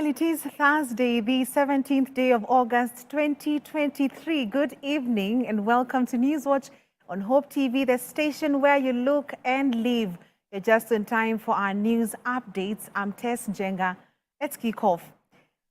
Well, it is Thursday, the 17th day of August, 2023. Good evening and welcome to Newswatch on Hope TV, the station where you look and live. You're just in time for our news updates. I'm Tess, Njenga. Let's kick off.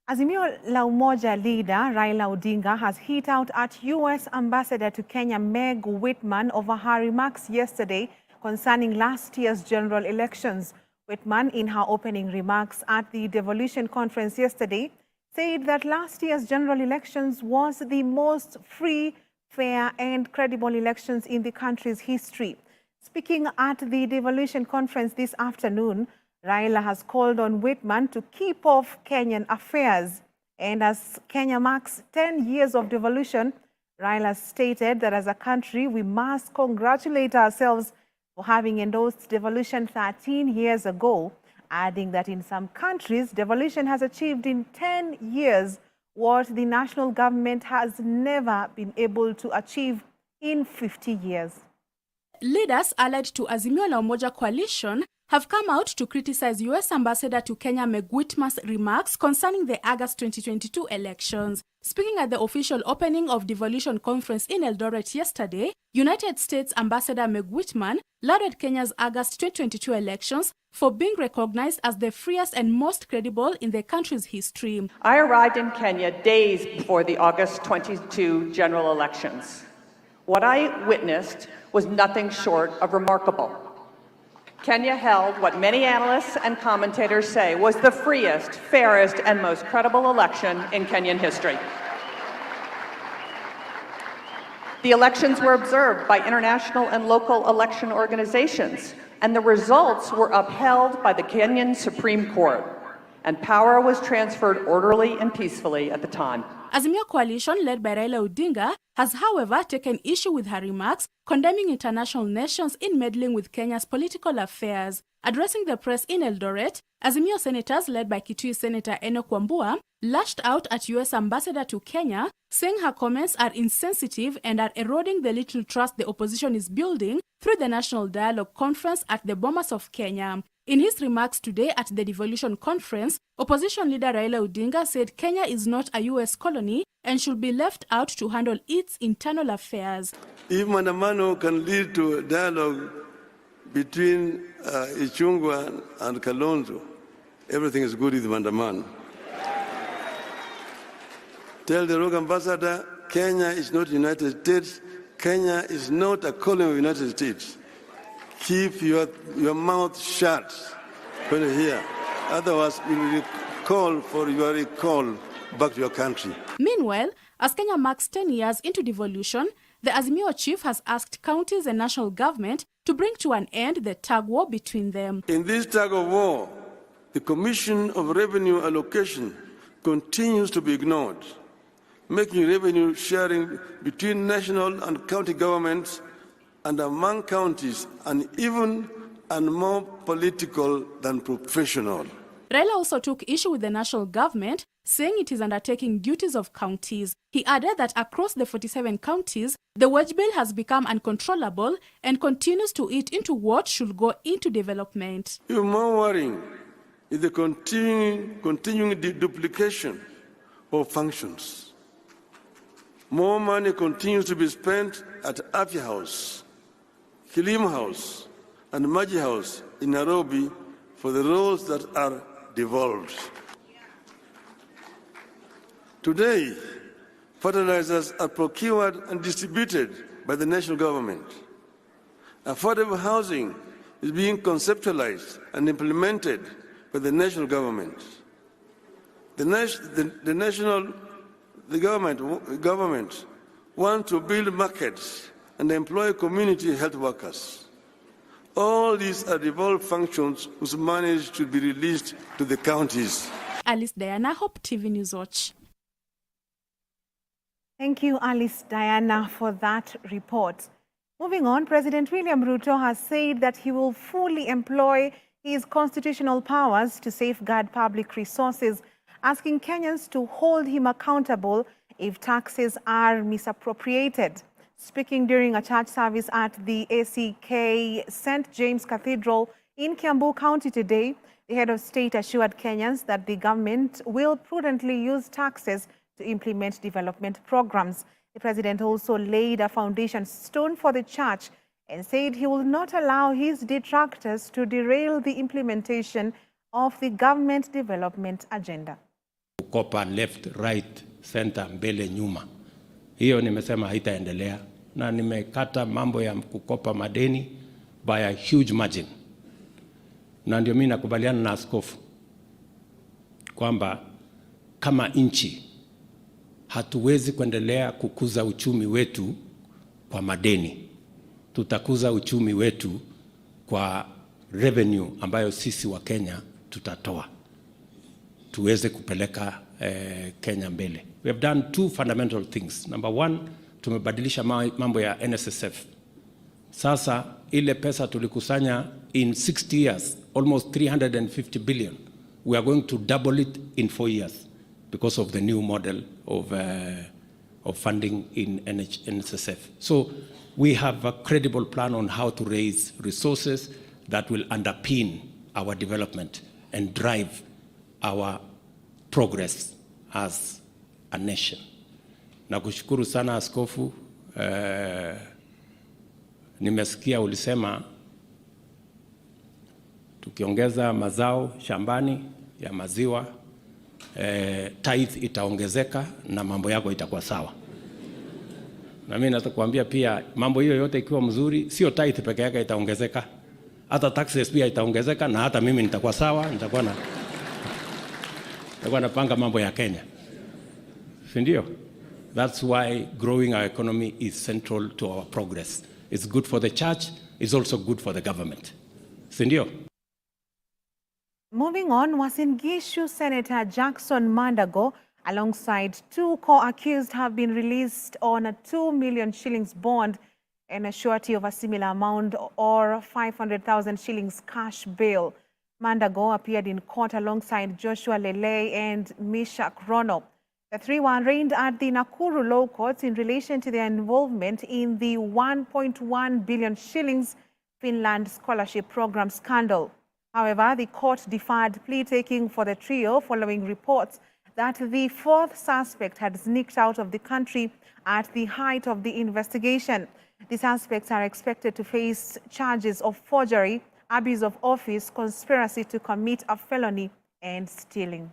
Azimio la Umoja leader RAILA Odinga has hit out at U.S. Ambassador to Kenya Meg Whitman over her remarks yesterday concerning last year's general elections. Whitman, in her opening remarks at the devolution conference yesterday, said that last year's general elections was the most free, fair and credible elections in the country's history. Speaking at the devolution conference this afternoon, RAILA has called on Whitman to keep off Kenyan affairs. And as Kenya marks 10 years of devolution, RAILA stated that as a country, we must congratulate ourselves for having endorsed devolution 13 years ago, adding that in some countries, devolution has achieved in 10 years what the national government has never been able to achieve in 50 years. Leaders allied to Azimio la Umoja coalition have come out to criticize U.S. Ambassador to Kenya Meg Whitman's remarks concerning the August 2022 elections. Speaking at the official opening of devolution conference in Eldoret yesterday, United States Ambassador Meg Whitman lauded Kenya's August 2022 elections for being recognized as the freest and most credible in the country's history. I arrived in Kenya days before the August 22 general elections. What I witnessed was nothing short of remarkable. Kenya held what many analysts and commentators say was the freest, fairest, and most credible election in Kenyan history. The elections were observed by international and local election organizations, and the results were upheld by the Kenyan Supreme Court, and power was transferred orderly and peacefully at the time. Azimio coalition led by RAILA Odinga has, however, taken issue with her remarks, condemning international nations in meddling with Kenya's political affairs. Addressing the press in Eldoret, Azimio senators led by Kitui Senator Enoch Wambua lashed out at U.S. Ambassador to Kenya, saying her comments are insensitive and are eroding the little trust the opposition is building through the National Dialogue Conference at the Bomas of Kenya. In his remarks today at the devolution conference, opposition leader RAILA Odinga said Kenya is not a U.S. colony and should be left out to handle its internal affairs. If Mandamano can lead to a dialogue between Ichungwa and Kalonzo, everything is good with Mandamano. Tell the rogue ambassador, Kenya is not United States. Kenya is not a colony of the United States. Keep your mouth shut when you hear. Otherwise, we will call for your recall back to your country. Meanwhile, as Kenya marks 10 years into devolution, the Azimio chief has asked counties and national government to bring to an end the tug war between them. In this tug of war, the Commission of Revenue Allocation continues to be ignored, making revenue sharing between national and county governments and among counties uneven and more political than professional. RAILA also took issue with the national government, saying it is undertaking duties of counties. He added that across the 47 counties, the wage bill has become uncontrollable and continues to eat into what should go into development. Even more worrying is the continuing duplication of functions. More money continues to be spent at Afya House, Kilimo House, and Maji House in Nairobi for the roles that are devolved. Today, fertilizers are procured and distributed by the national government. Affordable housing is being conceptualized and implemented by the national government. The government wants to build markets and employ community health workers. All these are devolved functions whose money should be released to the counties. Alice Diana, Hope TV Newswatch. Thank you, Alice Diana, for that report. Moving on, President William Ruto has said that he will fully employ his constitutional powers to safeguard public resources, asking Kenyans to hold him accountable if taxes are misappropriated. Speaking during a church service at the ACK St. James Cathedral In Kiambu County today, the head of state assured Kenyans that the government will prudently use taxes to implement development programs. The president also laid a foundation stone for the church and said he will not allow his detractors to derail the implementation of the government development agenda. Kukopa left, right, center, mbele, nyuma. Hiyo nimesema haitaendelea na nimekata mambo ya kukopa madeni by a huge margin. Na ndio mimi nakubaliana na askofu kwamba kama nchi hatuwezi kuendelea kukuza uchumi wetu kwa madeni. Tutakuza uchumi wetu kwa revenue ambayo sisi wa Kenya tutatoa. Tuweze kupeleka Kenya mbele. We have done two fundamental things. Number one, tumebadilisha mambo ya NSSF. Sasa ile pesa tulikusanya in 60 years, almost 350 billion. We are going to double it in 4 years because of the new model of funding in NSSF. So we have a credible plan on how to raise resources that will underpin our development and drive our progress as a nation. Nakushukuru sana askofu. Nimesikia ulisema tukiongeza mazao shambani ya maziwa, tithe itaongezeka na mambo yako itakuwa sawa. Na mimi nataka kuambia pia mambo hiyo yote ikiwa mzuri, sio tithe peke yake itaongezeka, hata taxes pia itaongezeka na hata mimi nitakuwa sawa, nitakuwa napanga mambo ya Kenya. Sindio? That's why growing our economy is central to our progress. It's good for the church, it's also good for the government. Sindio? Moving on, Uasin Gishu Senator Jackson Mandago, alongside two co-accused, have been released on a 2 million shillings bond and a surety of a similar amount or 500,000 shillings cash bail. Mandago appeared in court alongside Joshua Lele and Mishak Rono. The three were arraigned at the Nakuru Law Courts in relation to their involvement in the 1.1 billion shillings Finland scholarship program scandal. However, the court deferred plea-taking for the trio following reports that the fourth suspect had sneaked out of the country at the height of the investigation. The suspects are expected to face charges of forgery, abuse of office, conspiracy to commit a felony, and stealing.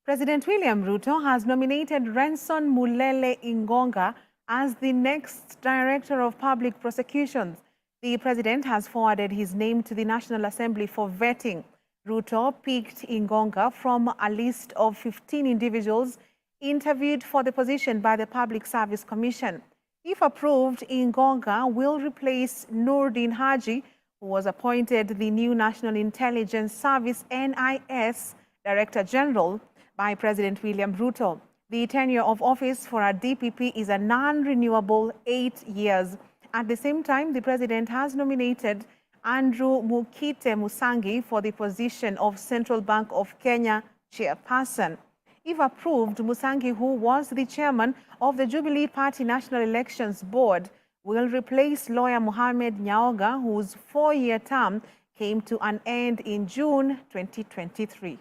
President William Ruto has nominated Renson Mulele Ingonga as the next Director of Public Prosecutions. The president has forwarded his name to the National Assembly for vetting. Ruto picked Ingonga from a list of 15 individuals interviewed for the position by the Public Service Commission. If approved, Ingonga will replace Noordin Haji, who was appointed the new National Intelligence Service NIS Director General by President William Ruto. The tenure of office for a DPP is a non-renewable 8 years. At the same time, the president has nominated Andrew Mukite Musangi for the position of Central Bank of Kenya chairperson. If approved, Musangi, who was the chairman of the Jubilee Party National Elections Board, will replace lawyer Mohamed Nyaoga, whose 4-year term came to an end in June 2023.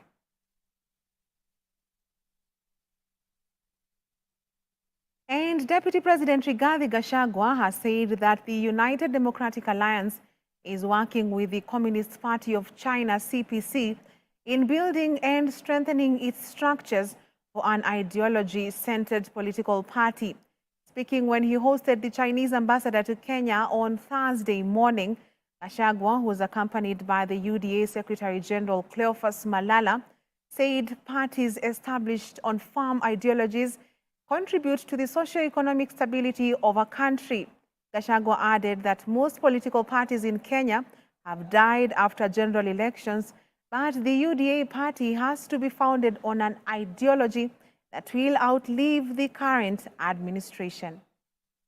And Deputy President Rigathi Gachagua has said that the United Democratic Alliance is working with the Communist Party of China, CPC, in building and strengthening its structures for an ideology-centered political party. Speaking when he hosted the Chinese ambassador to Kenya on Thursday morning, Gachagua, who was accompanied by the UDA Secretary General Cleophas Malala, said parties established on firm ideologies contribute to the socio-economic stability of a country. Gachagua added that most political parties in Kenya have died after general elections, but the UDA party has to be founded on an ideology that will outlive the current administration.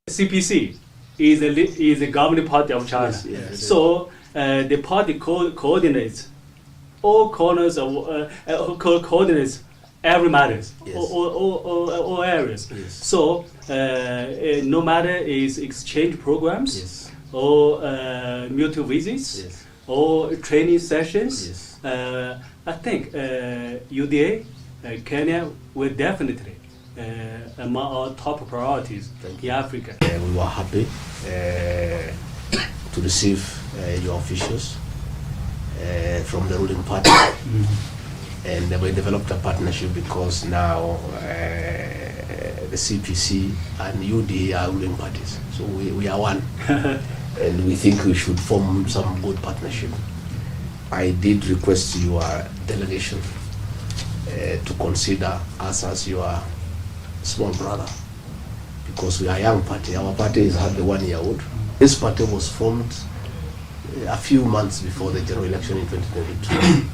CPC is the governing party of China. Yes. So the party coordinates all corners of coordinates every matters, Yes. all areas. Yes. So no matter is exchange programs Yes. or mutual visits Yes. or training sessions. Yes. I think UDA, Kenya will definitely among our top priorities in Africa. We were happy to receive your officials from the ruling party. And we developed a partnership because now the CPC and UDA are ruling parties. So we are one. And we think we should form some good partnership. I did request your delegation to consider us as your small brother, because we are a young party. Our party is hardly 1 year old. This party was formed a few months before the general election in 2022.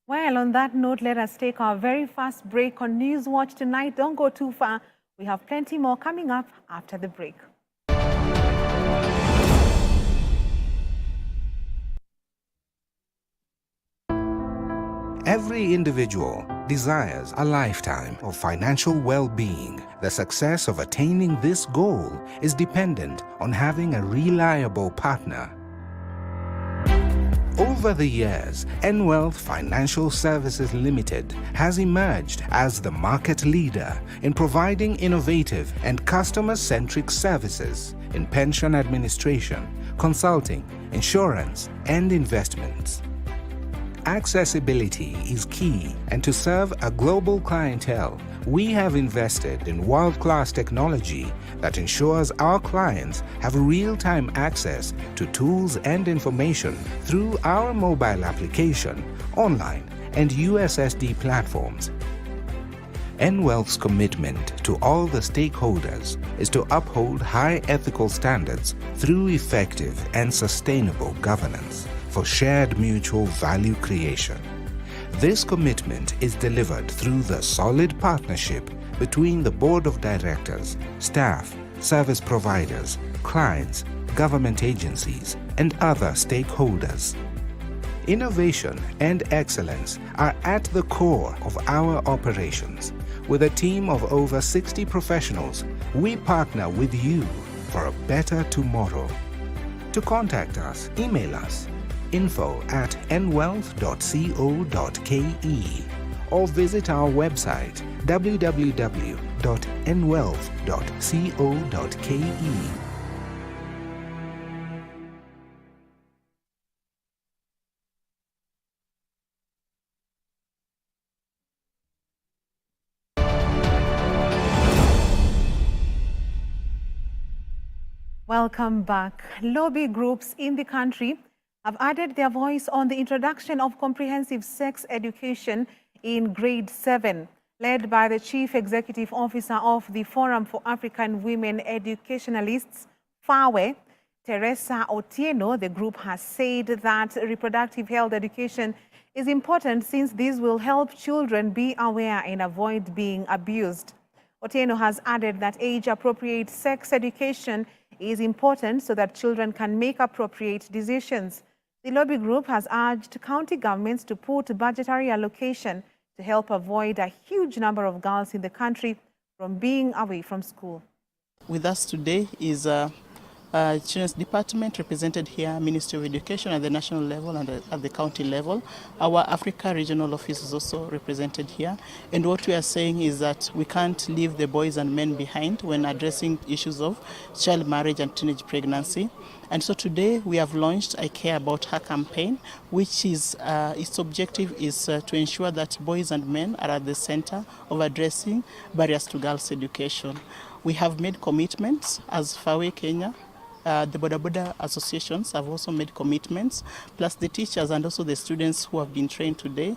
Well, on that note, let us take our very first break on Newswatch tonight. Don't go too far. We have plenty more coming up after the break. Every individual desires a lifetime of financial well-being. The success of attaining this goal is dependent on having a reliable partner. Over the years, Nwealth Financial Services Limited has emerged as the market leader in providing innovative and customer-centric services in pension administration, consulting, insurance, and investments. Accessibility is key, and to serve a global clientele, we have invested in world-class technology that ensures our clients have real-time access to tools and information through our mobile application, online, and USSD platforms. Nwealth's commitment to all the stakeholders is to uphold high ethical standards through effective and sustainable governance for shared mutual value creation. This commitment is delivered through the solid partnership between the Board of Directors, staff, service providers, clients, government agencies, and other stakeholders. Innovation and excellence are at the core of our operations. With a team of over 60 professionals, we partner with you for a better tomorrow. To contact us, email us info@nwealth.co.ke or visit our website www.nwealth.co.ke. Welcome back. Lobby groups in the country have added their voice on the introduction of comprehensive sex education in grade 7. Led by the Chief Executive Officer of the Forum for African Women Educationalists, FAWE, Teresa Otieno, the group has said that reproductive health education is important since this will help children be aware and avoid being abused. Otieno has added that age-appropriate sex education is important so that children can make appropriate decisions. The lobby group has urged county governments to put budgetary allocation to help avoid a huge number of girls in the country from being away from school. With us today is Children's Department represented here, Ministry of Education at the national level and at the county level. Our Africa Regional Office is also represented here. And what we are saying is that we can't leave the boys and men behind when addressing issues of child marriage and teenage pregnancy. And so today we have launched I Care About Her campaign, which is its objective is to ensure that boys and men are at the center of addressing barriers to girls' education. We have made commitments as FAWE Kenya. The Boda Boda associations have also made commitments, plus the teachers and also the students who have been trained today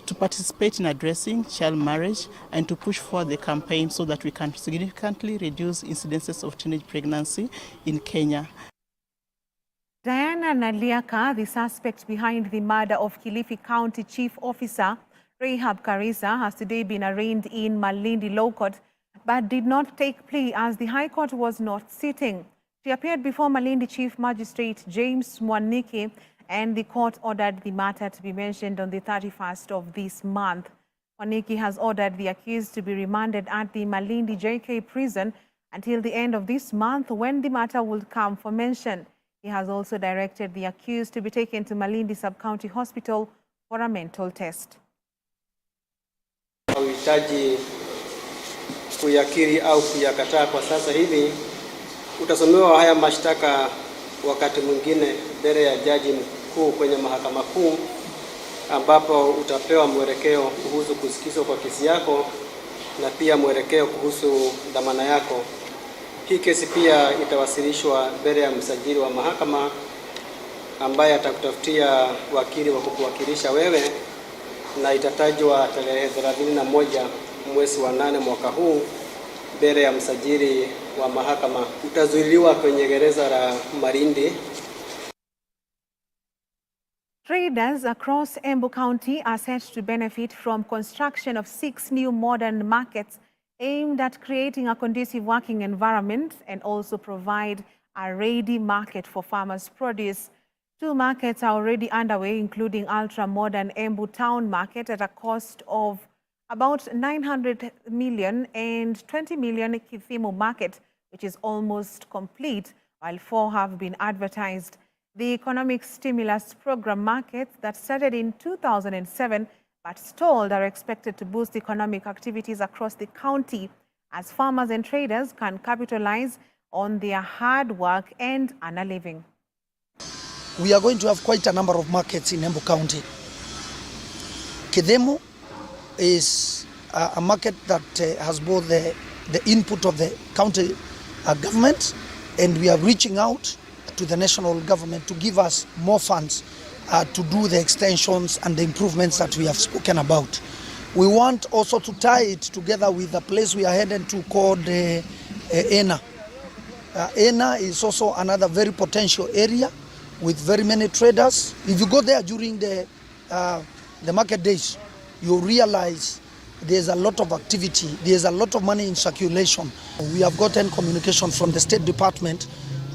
to participate in addressing child marriage and to push for the campaign so that we can significantly reduce incidences of teenage pregnancy in Kenya. Diana Naliaka, the suspect behind the murder of Kilifi County Chief Officer Rahab Karisa, has today been arraigned in Malindi Low Court, but did not take plea as the High Court was not sitting. She appeared before Malindi Chief Magistrate James Mwaniki, and the court ordered the matter to be mentioned on the 31st of this month. Waniki has ordered the accused to be remanded at the Malindi JK prison until the end of this month, when the matter will come for mention. He has also directed the accused to be taken to Malindi Sub-County Hospital for a mental test. Uhitaji kuyakiri au kuyakataa kwa sasa hivi, utasomewa haya mashtaka wakati mwingine mbele ya jaji mkuu kwenye mahakama kuu, ambapo utapewa mwelekeo kuhusu kusikizwa kwa kesi yako na pia mwelekeo kuhusu dhamana yako. Hii kesi pia itawasilishwa mbele ya msajili wa mahakama ambaye atakutafutia wakili wa kukuwakilisha wewe, na itatajwa tarehe 31 mwezi wa 8 mwaka huu mbele ya msajili wa mahakama. Utazuiliwa kwenye gereza la Malindi. Traders across Embu County are set to benefit from construction of 6 new modern markets aimed at creating a conducive working environment and also provide a ready market for farmers' produce. 2 markets are already underway, including ultra-modern Embu Town Market at a cost of about 900 million and 20 million Kithimu Market, which is almost complete, while 4 have been advertised. The Economic Stimulus Program markets that started in 2007 but stalled are expected to boost economic activities across the county as farmers and traders can capitalize on their hard work and earn a living. We are going to have quite a number of markets in Embu County. Kithimu is a market that has both the input of the county government, and we are reaching out to the national government to give us more funds to do the extensions and the improvements that we have spoken about. We want also to tie it together with the place we are headed to called ENA. ENA is also another very potential area with very many traders. If you go there during the market days, you realize there's a lot of activity, there's a lot of money in circulation. We have gotten communication from the State Department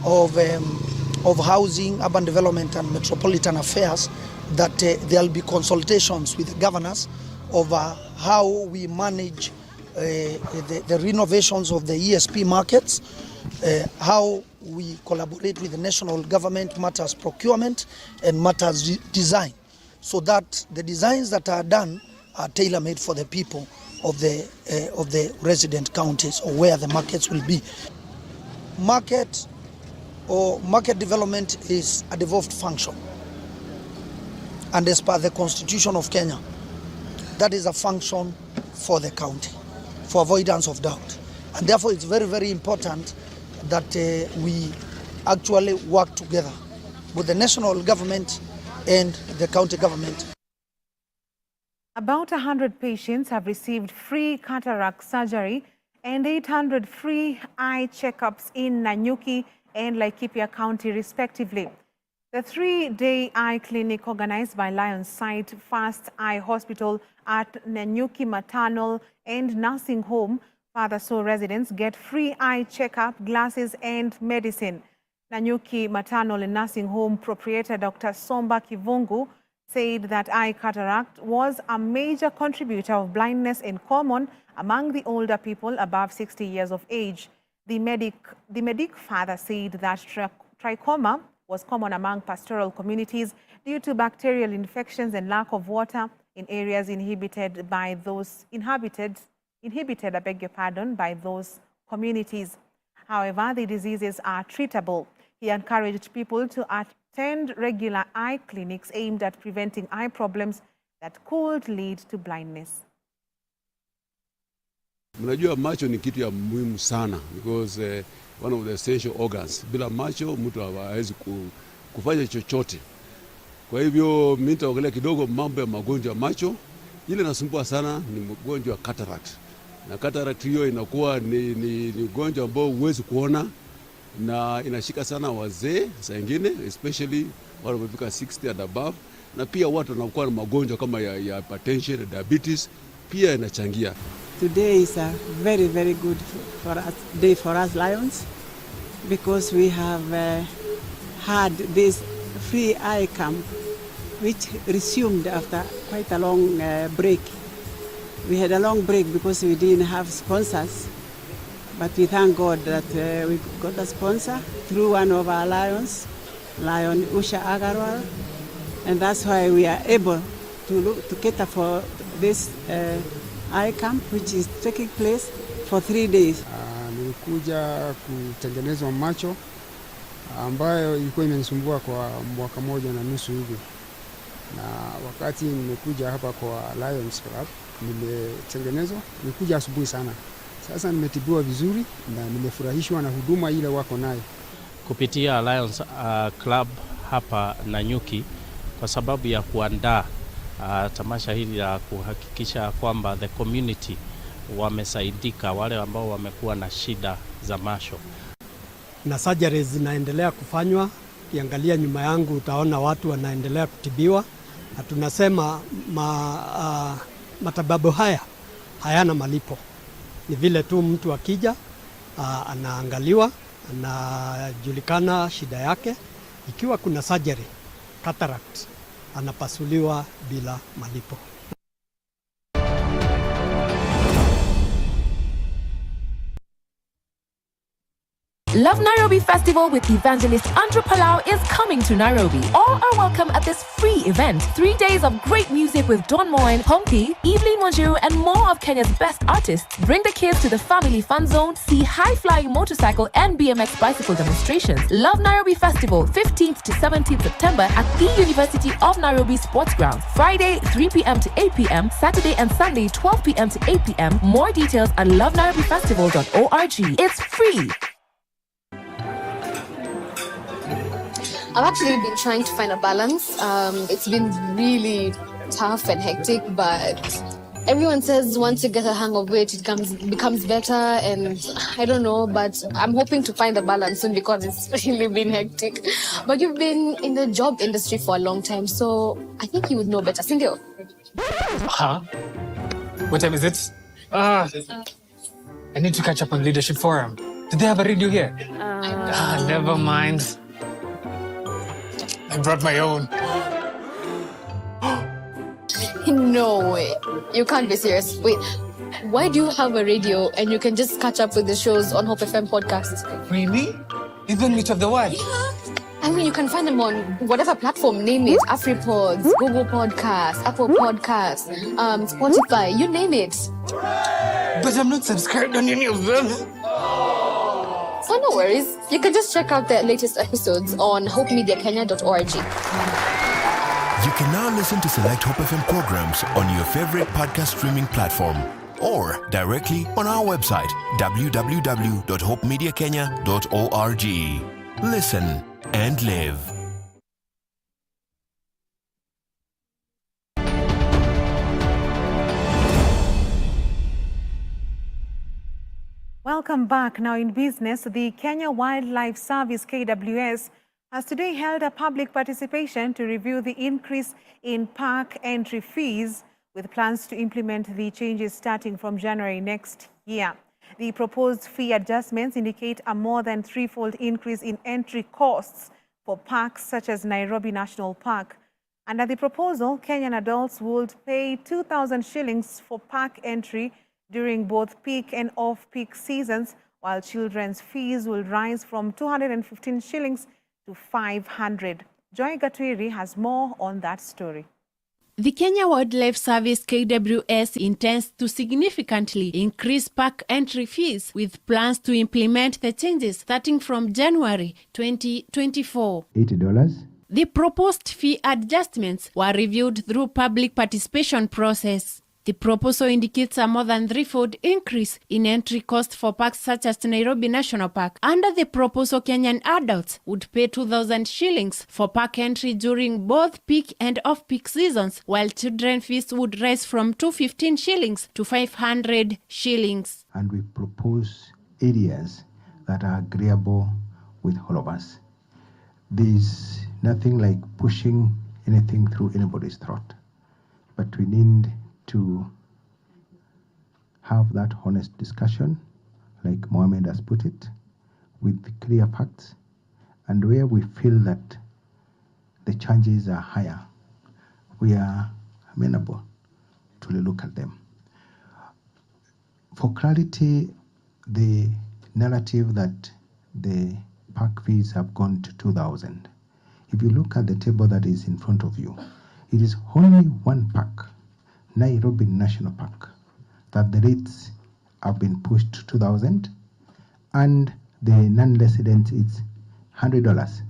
of Housing, Urban Development and Metropolitan Affairs that there'll be consultations with the governors over how we manage the renovations of the ESP markets, how we collaborate with the national government, matters procurement and matters design, so that the designs that are done are tailor-made for the people of the resident counties or where the markets will be. Market development is a devolved function, and as per the Constitution of Kenya, that is a function for the county, for avoidance of doubt. And therefore it's very, very important that we actually work together with the national government and the county government. About 100 patients have received free cataract surgery and 800 free eye checkups in Nanyuki and Laikipia County, respectively. The 3-day eye clinic organized by Lionside First Eye Hospital at Nanyuki Maternal and Nursing Home further saw residents get free eye checkup, glasses and medicine. Nanyuki Maternal and Nursing Home proprietor Dr. Somba Kivungu said that eye cataract was a major contributor of blindness and common among the older people above 60 years of age. The medic father said that trachoma was common among pastoral communities due to bacterial infections and lack of water in areas inhibited by those communities. However, the diseases are treatable. He encouraged people to attend regular eye clinics aimed at preventing eye problems that could lead to blindness. Mnajua macho ni kitu ya muhimu sana because one of the essential organs. Bila macho mtu hawezi kufanya chochote. Kwa hivyo mimi nitaongelea kidogo mambo ya magonjwa ya macho. Ile nasumbua sana ni mgonjwa wa cataract. Na cataract hiyo inakuwa ni ugonjwa ambao huwezi kuona na inashika sana wazee saa nyingine, especially wale wamefika 60 and above, na pia watu wanakuwa na magonjwa kama ya hypertension, diabetes pia inachangia. Today is a very, very good day for us Lions, because we have had this free eye camp which resumed after quite a long break. We had a long break because we didn't have sponsors, but we thank God that we got a sponsor through one of our lions, Lion Usha Agarwal, and that's why we are able to cater for this eye camp, which is taking place for 3 days. Nilikuja kutengenezwa macho ambayo ilikuwa imenisumbua kwa mwaka moja na nusu hivi, na wakati nimekuja hapa kwa Lions Club nimetengenezwa, nilikuja asubuhi sana. Sasa nimetibiwa vizuri na nimefurahishwa na huduma ile wako nayo kupitia Lions Club hapa Nanyuki, kwa sababu ya kuandaa tamasha hili la kuhakikisha kwamba the community wamesaidika, wale ambao wamekuwa na shida za macho. Na surgeries zinaendelea kufanywa. Kiangalia nyuma yangu utaona watu wanaendelea kutibiwa, na tunasema matibabu haya hayana malipo. Ni vile tu mtu akija anaangaliwa, anajulikana shida yake. Ikiwa kuna surgery, cataract, anapasuliwa bila malipo. Love Nairobi Festival with evangelist Andrew Palau is coming to Nairobi. All are welcome at this free event. 3 days of great music with Don Moen, Pompi, Evelyn Wanjiru, and more of Kenya's best artists. Bring the kids to the family fun zone, see high-flying motorcycle and BMX bicycle demonstrations. Love Nairobi Festival, 15th to 17th September at the University of Nairobi Sports Grounds. Friday, 3 p.m. to 8 p.m. Saturday and Sunday, 12 p.m. to 8 p.m. More details at lovenairobifestival.org. It's free. I've actually been trying to find a balance. It's been really tough and hectic, but everyone says once you get a hang of it, it becomes better, and I don't know, but I'm hoping to find a balance soon because it's really been hectic. But you've been in the job industry for a long time, so I think you would know better. Sindio? Huh? What time is it? I need to catch up on Leadership Forum. Do they have a radio here? Never mind. I brought my own. No way. You can't be serious. Wait, why do you have a radio and you can just catch up with the shows on Hope FM podcasts? Really? Even which of the what? Yeah. I mean, you can find them on whatever platform, name it. AfriPods, Google Podcasts, Apple Podcasts, Spotify, you name it. But I'm not subscribed on any of them. So no worries. You can just check out the latest episodes on hopemediakenya.org. You can now listen to select Hope FM programs on your favorite podcast streaming platform or directly on our website, www.hopemediakenya.org. Listen and live. Welcome back. Now in business, the Kenya Wildlife Service, KWS, has today held a public participation to review the increase in park entry fees with plans to implement the changes starting from January next year. The proposed fee adjustments indicate a more than threefold increase in entry costs for parks such as Nairobi National Park. Under the proposal, Kenyan adults would pay 2,000 shillings for park entry during both peak and off-peak seasons, while children's fees will rise from 215 shillings to 500. Joy Gatwiri has more on that story. The Kenya Wildlife Service KWS intends to significantly increase park entry fees with plans to implement the changes starting from January 2024. $80. The proposed fee adjustments were reviewed through public participation process. The proposal indicates a more than threefold increase in entry cost for parks such as Nairobi National Park. Under the proposal, Kenyan adults would pay 2,000 shillings for park entry during both peak and off-peak seasons, while children fees would rise from 215 shillings to 500 shillings. And we propose areas that are agreeable with all of us. There's nothing like pushing anything through anybody's throat, but we need to have that honest discussion, like Mohammed has put it, with clear facts, and where we feel that the changes are higher, we are amenable to look at them. For clarity, the narrative that the park fees have gone to 2,000. If you look at the table that is in front of you, it is only one park, Nairobi National Park, that the rates have been pushed to 2,000, and the non-resident is $100.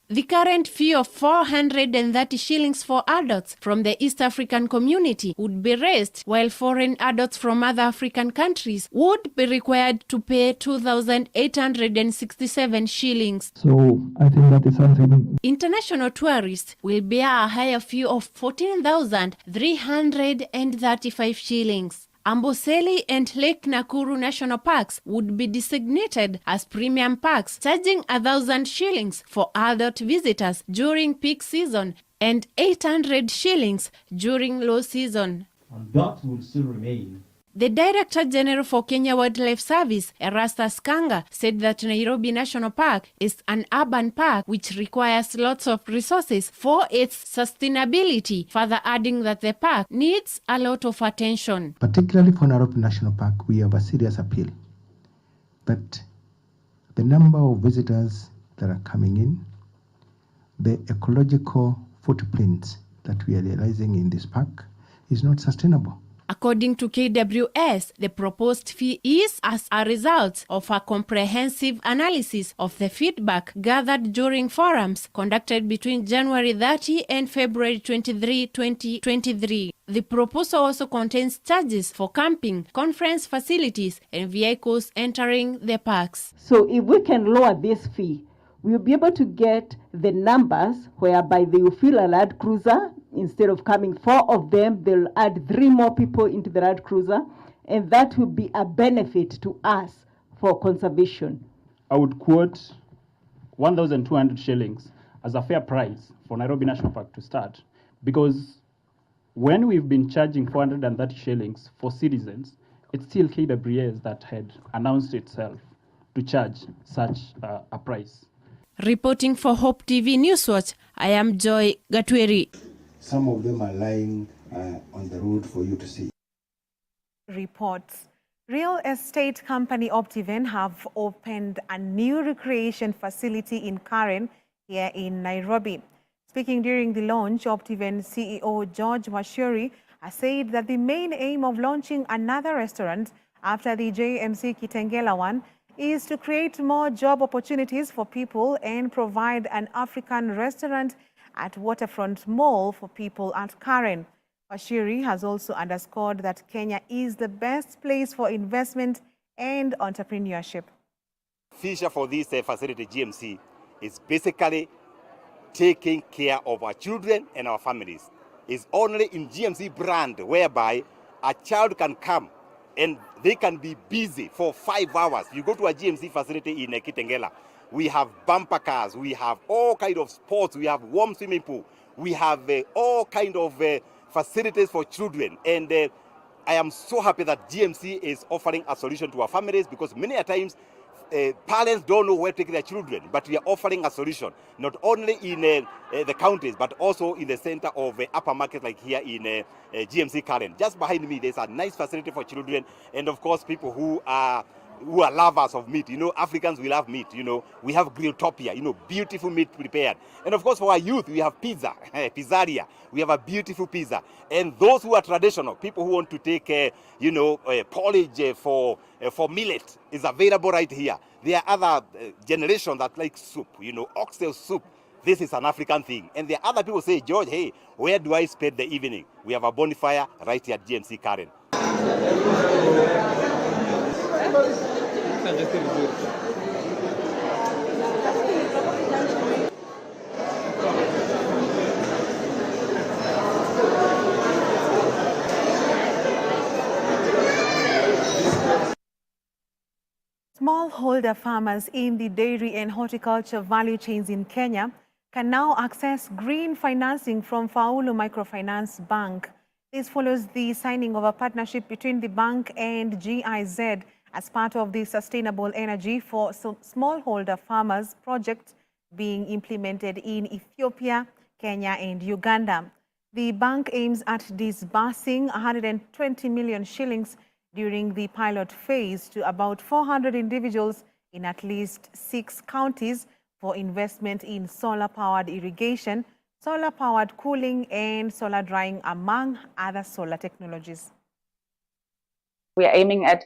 The current fee of 430 shillings for adults from the East African community would be raised, while foreign adults from other African countries would be required to pay 2,867 shillings. So I think that is something. International tourists will bear a higher fee of 14,335 shillings. Amboseli and Lake Nakuru National Parks would be designated as premium parks, charging 1,000 shillings for adult visitors during peak season and 800 shillings during low season. And that will still remain. The Director General for Kenya Wildlife Service, Erastus Kanga, said that Nairobi National Park is an urban park which requires lots of resources for its sustainability, further adding that the park needs a lot of attention. Particularly for Nairobi National Park, we have a serious appeal that the number of visitors that are coming in, the ecological footprints that we are realizing in this park is not sustainable. According to KWS, the proposed fee is as a result of a comprehensive analysis of the feedback gathered during forums conducted between January 30 and February 23, 2023. The proposal also contains charges for camping, conference facilities, and vehicles entering the parks. So if we can lower this fee, we'll be able to get the numbers whereby they will fill a land cruiser. Instead of coming 4 of them, they'll add 3 more people into the land cruiser, and that will be a benefit to us for conservation. I would quote 1,200 shillings as a fair price for Nairobi National Park to start, because when we've been charging 430 shillings for citizens, it's still KWS that had announced itself to charge such a price. Reporting for Hope TV Newswatch, I am Joy Gatweri. Some of them are lying on the road for you to see. Reports. Real estate company Optiven have opened a new recreation facility in Karen here in Nairobi. Speaking during the launch, Optiven CEO George Washuri has said that the main aim of launching another restaurant after the JMC Kitengela one is to create more job opportunities for people and provide an African restaurant at Waterfront Mall for people at Karen. Washiri has also underscored that Kenya is the best place for investment and entrepreneurship. Feature for this facility, GMC, is basically taking care of our children and our families. It's only in GMC brand whereby a child can come and they can be busy for 5 hours. You go to a GMC facility in Kitengela, we have bumper cars, we have all kind of sports, we have warm swimming pool, we have all kind of facilities for children. And I am so happy that GMC is offering a solution to our families, because many a times parents don't know where to take their children, but we are offering a solution, not only in the counties, but also in the center of upper market like here in GMC Karen. Just behind me, there's a nice facility for children, and of course people who are lovers of meat. You know, Africans, we love meat. You know, we have Grilltopia, you know, beautiful meat prepared. And of course, for our youth, we have pizza, pizzeria. We have a beautiful pizza. And those who are traditional, people who want to take, you know, porridge for millet, is available right here. There are other generations that like soup, you know, oxtail soup. This is an African thing. And there are other people say, George, hey, where do I spend the evening? We have a bonfire right here at GMC Karen. Smallholder farmers in the dairy and horticulture value chains in Kenya can now access green financing from Faulu Microfinance Bank. This follows the signing of a partnership between the bank and GIZ as part of the Sustainable Energy for Smallholder Farmers project being implemented in Ethiopia, Kenya, and Uganda. The bank aims at disbursing 120 million shillings during the pilot phase to about 400 individuals in at least 6 counties for investment in solar-powered irrigation, solar-powered cooling, and solar drying, among other solar technologies. We are aiming at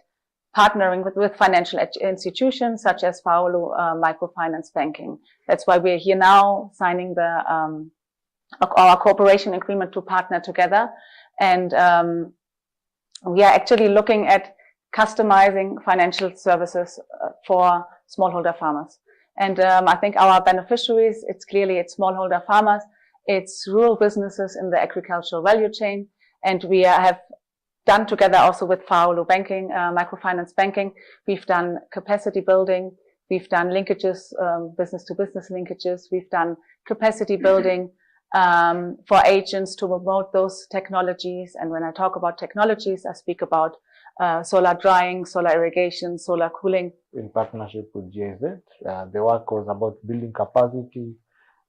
partnering with financial institutions such as Faulu Microfinance Banking. That's why we're here now signing our cooperation agreement to partner together. And we are actually looking at customizing financial services for smallholder farmers. And I think our beneficiaries, it's smallholder farmers, it's rural businesses in the agricultural value chain. And we have done together also with Faulu Banking, Microfinance Banking. We've done capacity building. We've done linkages, business-to-business linkages. We've done capacity building for agents to promote those technologies. And when I talk about technologies, I speak about solar drying, solar irrigation, solar cooling. In partnership with GIZ, the work was about building capacity,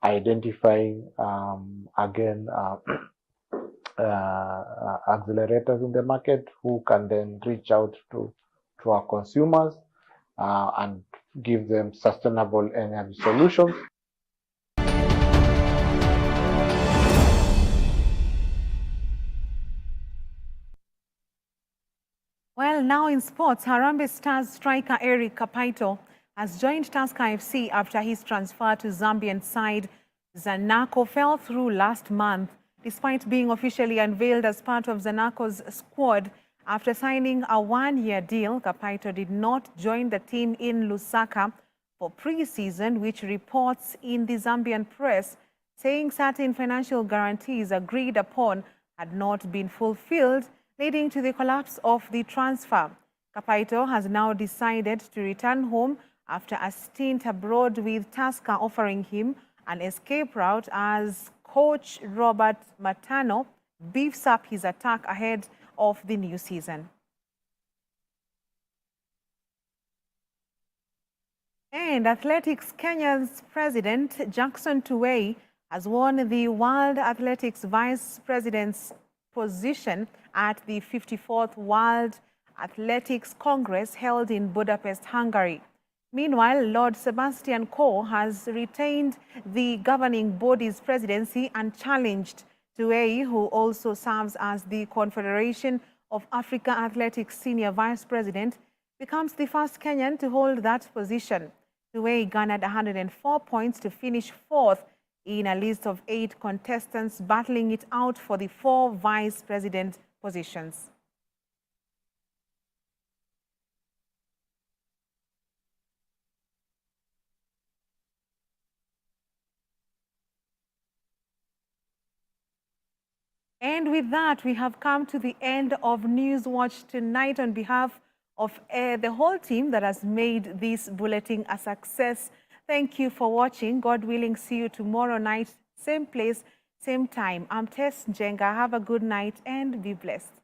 identifying, accelerators in the market who can then reach out to our consumers and give them sustainable energy solutions. Well, now in sports, Harambee Stars striker Eric Kapaito has joined Tusker FC after his transfer to Zambian side Zanaco fell through last month. Despite being officially unveiled as part of Zanaco's squad after signing a one-year deal, Kapaito did not join the team in Lusaka for pre-season, which reports in the Zambian press saying certain financial guarantees agreed upon had not been fulfilled, leading to the collapse of the transfer. Kapaito has now decided to return home after a stint abroad, with Tusker offering him an escape route as coach Robert Matano beefs up his attack ahead of the new season. And Athletics Kenya's president, Jackson Tuwei, has won the World Athletics Vice President's position at the 54th World Athletics Congress held in Budapest, Hungary. Meanwhile, Lord Sebastian Coe has retained the governing body's presidency and challenged Tuwei, who also serves as the Confederation of Africa Athletics Senior Vice President, becomes the first Kenyan to hold that position. Tuwei garnered 104 points to finish fourth in a list of 8 contestants battling it out for the 4 vice president positions. And with that, we have come to the end of Newswatch tonight. On behalf of the whole team that has made this bulletin a success, thank you for watching. God willing, see you tomorrow night, same place, same time. I'm Tess Njenga. Have a good night and be blessed.